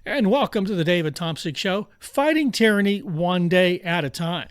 And welcome to the David Tomsic Show, fighting tyranny one day at a time.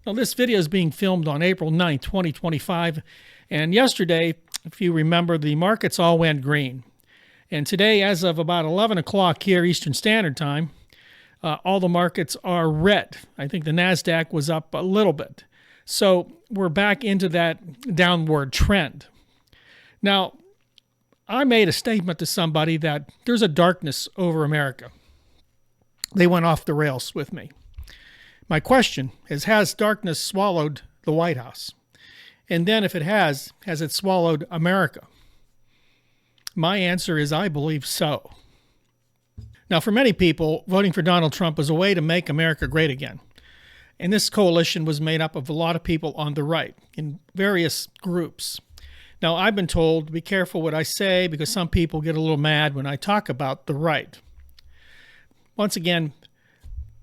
Now, this video is being filmed on April 9th, 2025. And yesterday, if you remember, the markets all went green. And today, as of about 11 o'clock here Eastern Standard Time, all the markets are red. I think the NASDAQ was up a little bit. So we're back into that downward trend. Now, I made a statement to somebody that there's a darkness over America. They went off the rails with me. My question is, has darkness swallowed the White House? And then if it has it swallowed America? My answer is, I believe so. Now, for many people, voting for Donald Trump was a way to make America great again. And this coalition was made up of a lot of people on the right in various groups. Now, I've been told to be careful what I say because some people get a little mad when I talk about the right. Once again,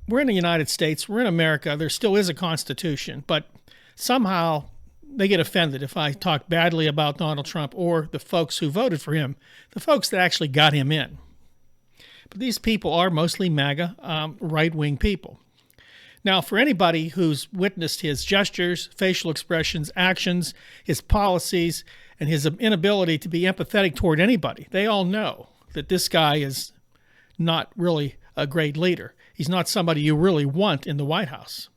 we're in the United States, we're in America, there still is a Constitution, but somehow they get offended if I talk badly about Donald Trump or the folks who voted for him, the folks that actually got him in. But these people are mostly MAGA, right-wing people. Now, for anybody who's witnessed his gestures, facial expressions, actions, his policies, and his inability to be empathetic toward anybody, they all know that this guy is not really a great leader. He's not somebody you really want in the White House.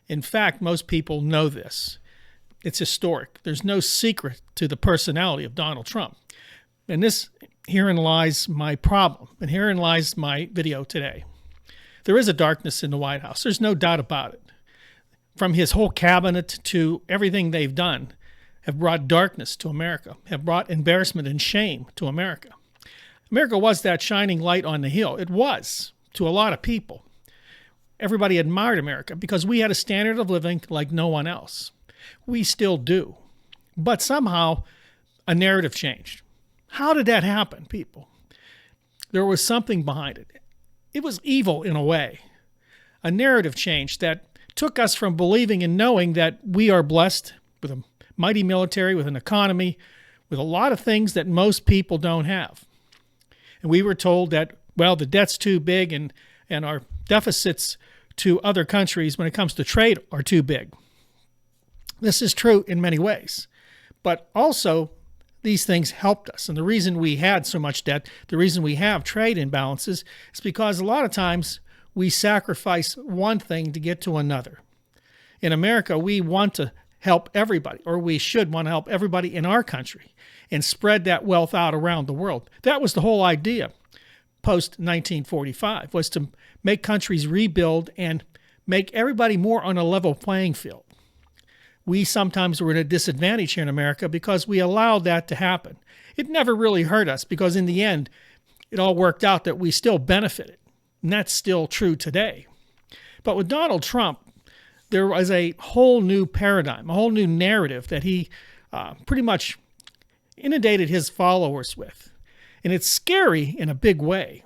In fact, most people know this. It's historic. There's no secret to the personality of Donald Trump. And herein lies my problem, and herein lies my video today. There is a darkness in the White House. There's no doubt about it. From his whole cabinet to everything they've done have brought darkness to America, have brought embarrassment and shame to America. America was that shining light on the hill. It was to a lot of people. Everybody admired America because we had a standard of living like no one else. We still do. But somehow a narrative changed. How did that happen, people? There was something behind it. It was evil in a way. A narrative change that took us from believing and knowing that we are blessed with a mighty military, with an economy, with a lot of things that most people don't have. And we were told that, well, the debt's too big and our deficits to other countries when it comes to trade are too big. This is true in many ways. But also, these things helped us. And the reason we had so much debt, the reason we have trade imbalances, is because a lot of times we sacrifice one thing to get to another. In America, we want to help everybody, or we should want to help everybody in our country and spread that wealth out around the world. That was the whole idea post-1945, was to make countries rebuild and make everybody more on a level playing field. We sometimes were at a disadvantage here in America because we allowed that to happen. It never really hurt us because in the end, it all worked out that we still benefited. And that's still true today. But with Donald Trump, there was a whole new paradigm, a whole new narrative that he pretty much inundated his followers with. And it's scary in a big way.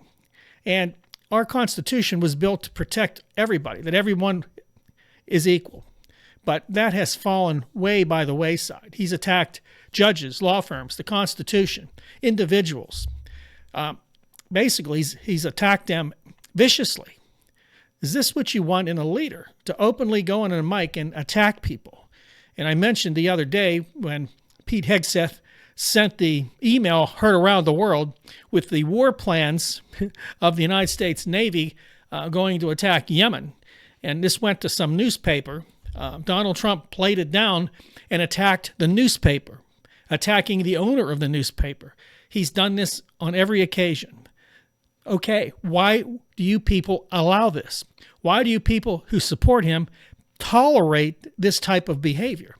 And our Constitution was built to protect everybody, that everyone is equal. But that has fallen way by the wayside. He's attacked judges, law firms, the Constitution, individuals. Basically, he's attacked them viciously. Is this what you want in a leader? To openly go on a mic and attack people? And I mentioned the other day when Pete Hegseth sent the email heard around the world with the war plans of the United States Navy going to attack Yemen. And this went to some newspaper. Donald Trump played it down and attacked the newspaper, attacking the owner of the newspaper. He's done this on every occasion. Okay, why do you people allow this? Why do you people who support him tolerate this type of behavior?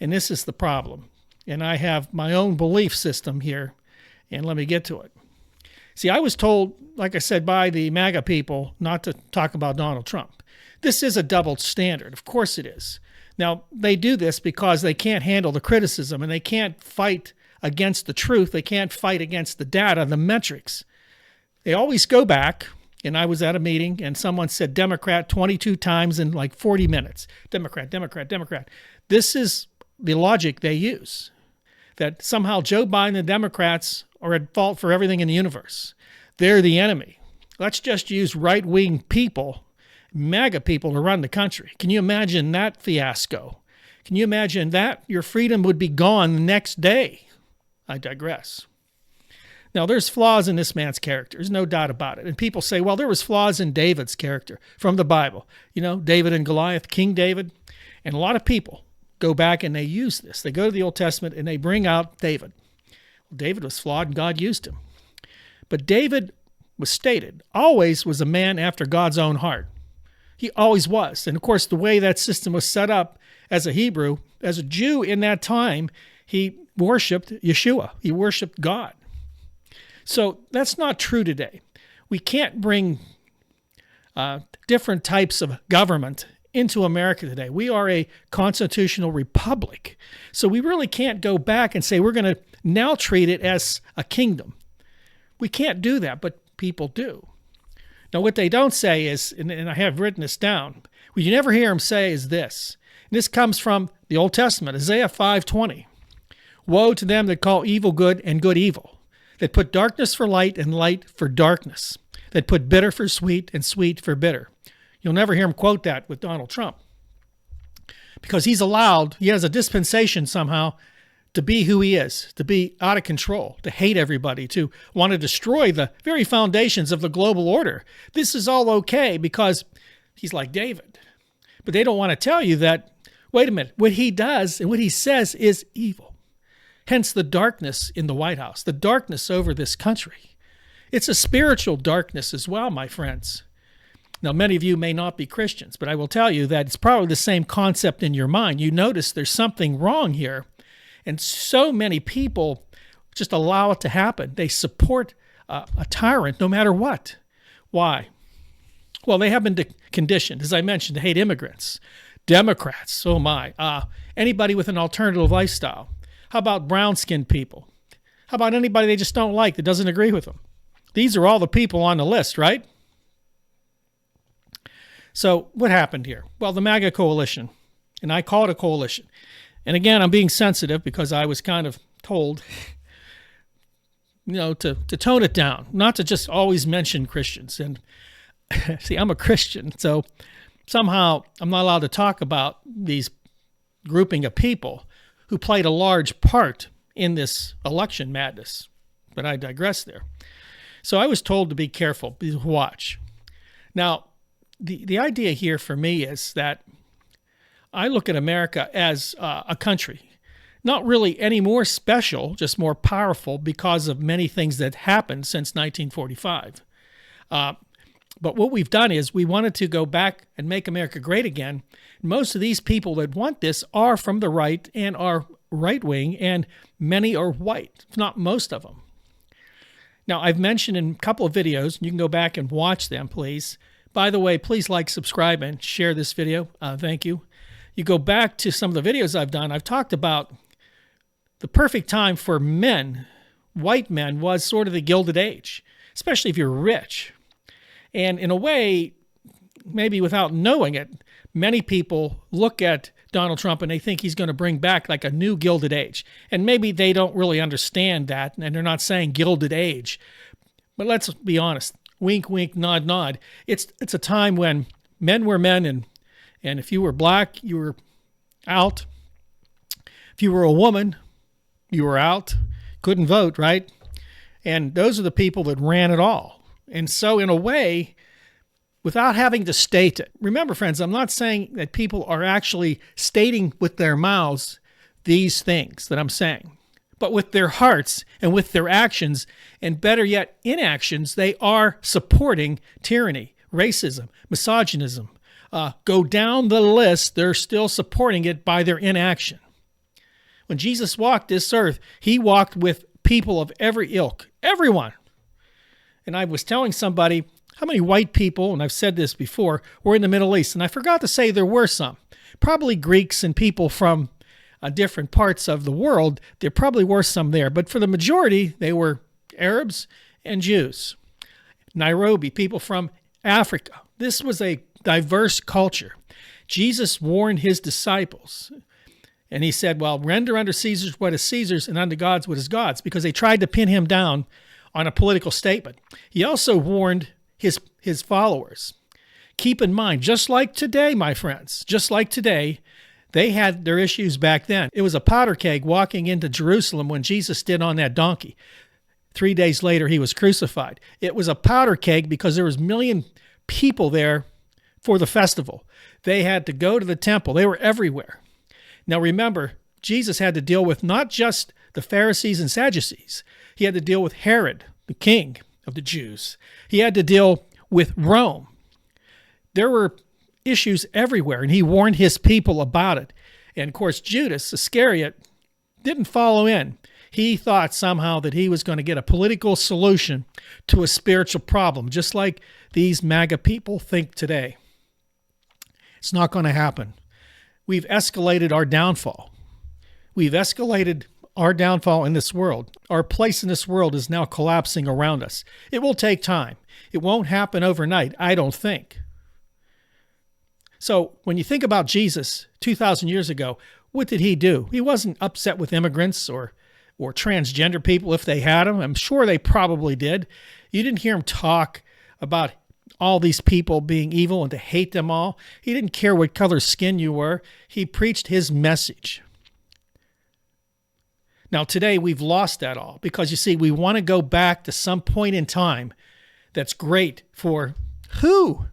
And this is the problem. And I have my own belief system here, and let me get to it. See, I was told, like I said, by the MAGA people not to talk about Donald Trump. This is a double standard. Of course it is. Now, they do this because they can't handle the criticism and they can't fight against the truth. They can't fight against the data, the metrics. They always go back, and I was at a meeting and someone said Democrat 22 times in like 40 minutes. Democrat, Democrat, Democrat. This is the logic they use, that somehow Joe Biden and Democrats are at fault for everything in the universe. They're the enemy. Let's just use right-wing people, MAGA people, to run the country. Can you imagine that fiasco? Can you imagine that? Your freedom would be gone the next day. I digress. Now, there's flaws in this man's character. There's no doubt about it. And people say, well, there was flaws in David's character from the Bible. You know, David and Goliath, King David. And a lot of people go back and they use this. They go to the Old Testament and they bring out David. Well, David was flawed and God used him. But David was stated, always was a man after God's own heart. He always was. And of course, the way that system was set up as a Hebrew, as a Jew in that time, he worshiped Yeshua. He worshiped God. So that's not true today. We can't bring different types of government into America today. We are a constitutional republic. So we really can't go back and say we're going to now treat it as a kingdom. We can't do that, but people do. Now, what they don't say is, and I have written this down, what you never hear them say is this. And this comes from the Old Testament, Isaiah 5:20. Woe to them that call evil good and good evil, that put darkness for light and light for darkness, that put bitter for sweet and sweet for bitter. You'll never hear him quote that with Donald Trump because he has a dispensation somehow to be who he is, to be out of control, to hate everybody, to want to destroy the very foundations of the global order. This is all okay because he's like David. But they don't want to tell you that, wait a minute, what he does and what he says is evil. Hence the darkness in the White House, the darkness over this country. It's a spiritual darkness as well, my friends. Now, many of you may not be Christians, but I will tell you that it's probably the same concept in your mind. You notice there's something wrong here. And so many people just allow it to happen. They support a tyrant no matter what. Why? Well, they have been conditioned, as I mentioned, to hate immigrants, Democrats, oh my, anybody with an alternative lifestyle. How about brown-skinned people? How about anybody they just don't like that doesn't agree with them? These are all the people on the list, right? So what happened here? Well, the MAGA coalition, and I call it a coalition. And again, I'm being sensitive because I was kind of told, to tone it down, not to just always mention Christians. And see, I'm a Christian, so somehow I'm not allowed to talk about these grouping of people who played a large part in this election madness. But I digress there. So I was told to be careful, watch. Now, the idea here for me is that I look at America as a country, not really any more special, just more powerful because of many things that happened since 1945. But what we've done is we wanted to go back and make America great again. Most of these people that want this are from the right and are right-wing, and many are white, if not most of them. Now, I've mentioned in a couple of videos, you can go back and watch them, please. By the way, please like, subscribe, and share this video. Thank you. You go back to some of the videos I've done, I've talked about the perfect time for men, white men, was sort of the Gilded Age, especially if you're rich. And in a way, maybe without knowing it, many people look at Donald Trump and they think he's going to bring back like a new Gilded Age. And maybe they don't really understand that, and they're not saying Gilded Age. But let's be honest, wink, wink, nod, nod. It's a time when men were men, and if you were black, you were out. If you were a woman, you were out. Couldn't vote, right? And those are the people that ran it all. And so in a way, without having to state it, remember, friends, I'm not saying that people are actually stating with their mouths these things that I'm saying, but with their hearts and with their actions, and better yet, inactions, they are supporting tyranny, racism, misogynism. Go down the list, they're still supporting it by their inaction. When Jesus walked this earth, he walked with people of every ilk, everyone. And I was telling somebody how many white people, and I've said this before, were in the Middle East. And I forgot to say there were some. Probably Greeks and people from different parts of the world. There probably were some there. But for the majority, they were Arabs and Jews. Nairobi, people from Africa. This was a diverse culture. Jesus warned his disciples. And he said, well, render unto Caesar what is Caesar's and unto God's what is God's, because they tried to pin him down on a political statement. He also warned his followers. Keep in mind, just like today, my friends, just like today, they had their issues back then. It was a powder keg walking into Jerusalem when Jesus stood on that donkey. 3 days later, he was crucified. It was a powder keg because there was a million people there for the festival. They had to go to the temple. They were everywhere. Now remember, Jesus had to deal with not just the Pharisees and Sadducees. He had to deal with Herod, the king of the Jews. He had to deal with Rome. There were issues everywhere, and he warned his people about it. And of course, Judas Iscariot didn't follow in. He thought somehow that he was going to get a political solution to a spiritual problem, just like these MAGA people think today. It's not going to happen. We've escalated our downfall. We've escalated our downfall in this world. Our place in this world is now collapsing around us. It will take time. It won't happen overnight, I don't think. So when you think about Jesus 2,000 years ago, what did he do? He wasn't upset with immigrants or transgender people if they had them. I'm sure they probably did. You didn't hear him talk about all these people being evil and to hate them all. He didn't care what color skin you were. He preached his message. Now today we've lost that all because you see, we want to go back to some point in time that's great for who?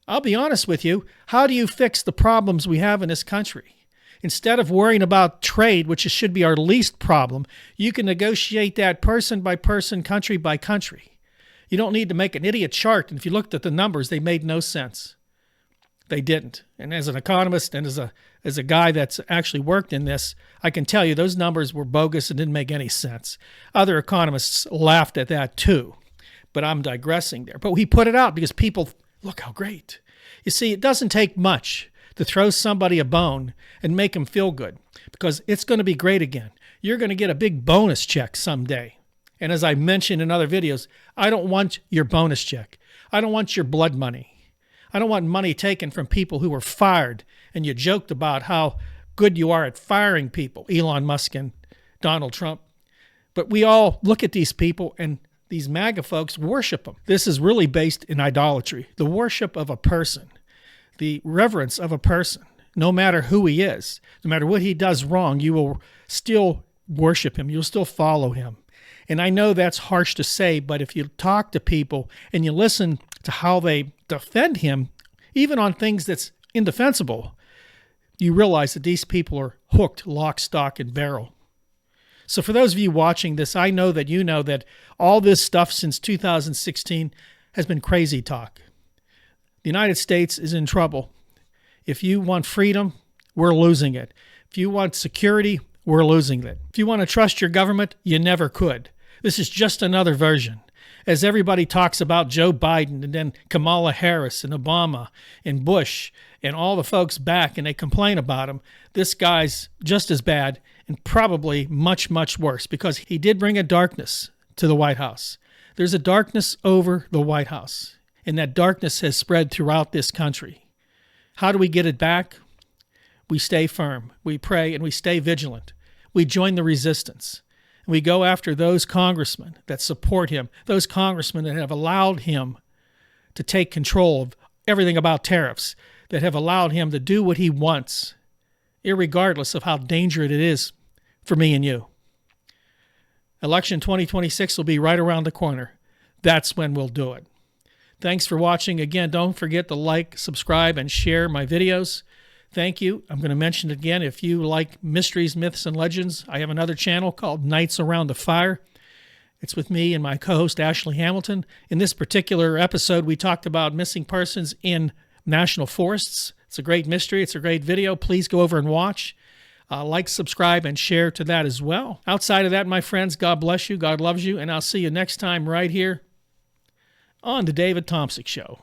I'll be honest with you. How do you fix the problems we have in this country? Instead of worrying about trade, which should be our least problem, you can negotiate that person by person, country by country. You don't need to make an idiot chart. And if you looked at the numbers, they made no sense. They didn't. And as an economist and as a guy that's actually worked in this, I can tell you those numbers were bogus and didn't make any sense. Other economists laughed at that too. But I'm digressing there. But he put it out because people, look how great. You see, it doesn't take much to throw somebody a bone and make them feel good because it's going to be great again. You're going to get a big bonus check someday. And as I mentioned in other videos, I don't want your bonus check. I don't want your blood money. I don't want money taken from people who were fired. And you joked about how good you are at firing people, Elon Musk and Donald Trump. But we all look at these people and these MAGA folks worship them. This is really based in idolatry, the worship of a person, the reverence of a person. No matter who he is, no matter what he does wrong, you will still worship him. You'll still follow him. And I know that's harsh to say, but if you talk to people and you listen to how they defend him, even on things that's indefensible, you realize that these people are hooked lock, stock, and barrel. So for those of you watching this, I know that you know that all this stuff since 2016 has been crazy talk. The United States is in trouble. If you want freedom, we're losing it. If you want security, we're losing it. If you want to trust your government, you never could. This is just another version. As everybody talks about Joe Biden and then Kamala Harris and Obama and Bush and all the folks back and they complain about him, this guy's just as bad and probably much, much worse because he did bring a darkness to the White House. There's a darkness over the White House, and that darkness has spread throughout this country. How do we get it back? We stay firm, we pray, and we stay vigilant. We join the resistance. We go after those congressmen that support him, those congressmen that have allowed him to take control of everything about tariffs, that have allowed him to do what he wants, irregardless of how dangerous it is for me and you. Election 2026 will be right around the corner. That's when we'll do it. Thanks for watching. Again, don't forget to like, subscribe, and share my videos. Thank you. I'm going to mention it again. If you like mysteries, myths, and legends, I have another channel called Nights Around the Fire. It's with me and my co-host, Ashley Hamilton. In this particular episode, we talked about missing persons in national forests. It's a great mystery. It's a great video. Please go over and watch. Like, subscribe, and share to that as well. Outside of that, my friends, God bless you. God loves you. And I'll see you next time right here on The David Tomsic Show.